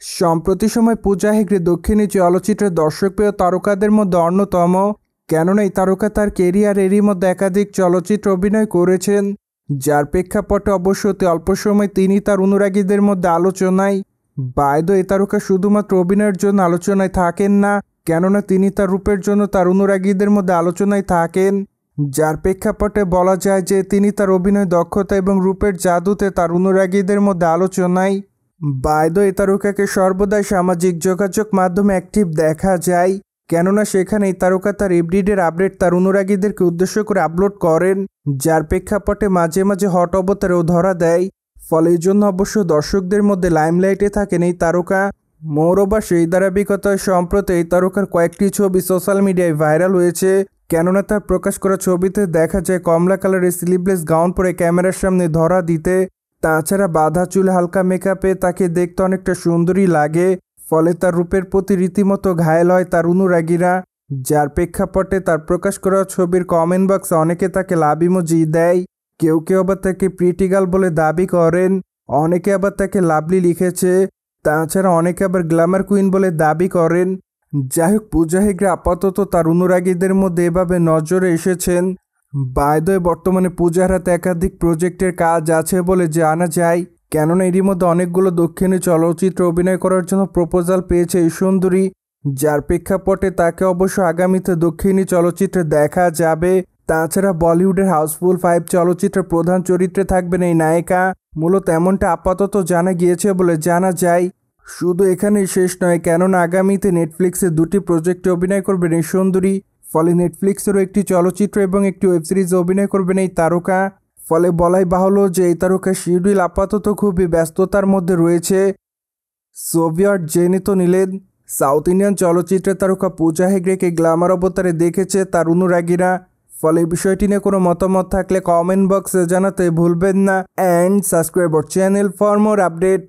সম্প্রতি সময় পূজা হেগড়ে দক্ষিণী চলচ্চিত্রের দর্শকপ্রিয় তারকাদের মধ্যে অন্যতম। কেননা এই তারকা তার কেরিয়ারেরই মধ্যে একাধিক চলচ্চিত্র অভিনয় করেছেন, যার প্রেক্ষাপটে অবশ্য অতি অল্প সময় তিনি তার অনুরাগীদের মধ্যে আলোচনায়। বাই দ্য ওয়ে, এই তারকা শুধুমাত্র অভিনয়ের জন্য আলোচনায় থাকেন না, কেননা তিনি তার রূপের জন্য তার অনুরাগীদের মধ্যে আলোচনায় থাকেন, যার প্রেক্ষাপটে বলা যায় যে তিনি তার অভিনয় দক্ষতা এবং রূপের জাদুতে তার অনুরাগীদের মধ্যে আলোচনায়। বাই দ্য ওয়ে, এই তারকাকে সর্বদাই সামাজিক যোগাযোগ মাধ্যমে অ্যাক্টিভ দেখা যায়, কেননা সেখানে এই তারকা তার এভরিডের আপডেট তার অনুরাগীদেরকে উদ্দেশ্য করে আপলোড করেন, যার প্রেক্ষাপটে মাঝে মাঝে হট অবতারেও ধরা দেয়। ফলে এই জন্য অবশ্য দর্শকদের মধ্যে লাইমলাইটে থাকেন এই তারকা। মোরওভার সেই ধারাবাহিকতায় সম্প্রতি এই তারকার কয়েকটি ছবি সোশ্যাল মিডিয়ায় ভাইরাল হয়েছে, কেননা তার প্রকাশ করা ছবিতে দেখা যায় কমলা কালারের স্লিভলেস গাউন পরে ক্যামেরার সামনে ধরা দিতে। তাছাড়া বাঁধা চুল, হালকা মেকআপে তাকে দেখতে অনেকটা সুন্দরী লাগে। ফলে তার রূপের প্রতি রীতিমতো ঘায়েল হয় তার অনুরাগীরা, যার প্রেক্ষাপটে তার প্রকাশ করা ছবির কমেন্ট বক্সে অনেকে তাকে লাভ ইমোজি দেয়। কেউ কেউ আবার তাকে প্রিটি গার্ল বলে দাবি করেন, অনেকে আবার তাকে লাভলি লিখেছে। তাছাড়া অনেকে আবার গ্ল্যামার কুইন বলে দাবি করেন। যাই হোক, পূজা হেগড়ে আপাতত তার অনুরাগীদের মধ্যে এভাবে নজরে এসেছেন। বাই দ্য ওয়ে, বর্তমানে পূজার হাতে একাধিক প্রজেক্টের কাজ আছে বলে জানা যায়, কেননা এরই মধ্যে অনেকগুলো দক্ষিণী চলচ্চিত্রে অভিনয় করার জন্য প্রপোজাল পেয়েছে এই সুন্দরী, যার প্রেক্ষাপটে তাকে অবশ্য আগামীতে দক্ষিণী চলচ্চিত্রে দেখা যাবে। তাছাড়া বলিউডের হাউসফুল 5 চলচ্চিত্রের প্রধান চরিত্রে থাকবেন এই নায়িকা, মূলত এমনটা আপাতত জানা গিয়েছে বলে জানা যায়। শুধু এখানেই শেষ নয়, কেননা আগামীতে নেটফ্লিক্সে 2টি প্রজেক্টে অভিনয় করবেন এই সুন্দরী। ফলে নেটফ্লিক্সেরও একটি চলচ্চিত্র এবং একটি ওয়েব সিরিজে অভিনয় করবেন এই তারকা। ফলে বলাই বাহুল্য যে এই তারকার শিডিউল আপাতত খুবই ব্যস্ততার মধ্যে রয়েছে। সোভিয়েট জেনে তো নিলেন, সাউথ ইন্ডিয়ান চলচ্চিত্রের তারকা পূজা হেগড়েকে গ্ল্যামার অবতারে দেখেছে তার অনুরাগীরা। ফলে এই বিষয়টি নিয়ে কোনো মতামত থাকলে কমেন্ট বক্সে জানাতে ভুলবেন না। And subscribe our channel for more update.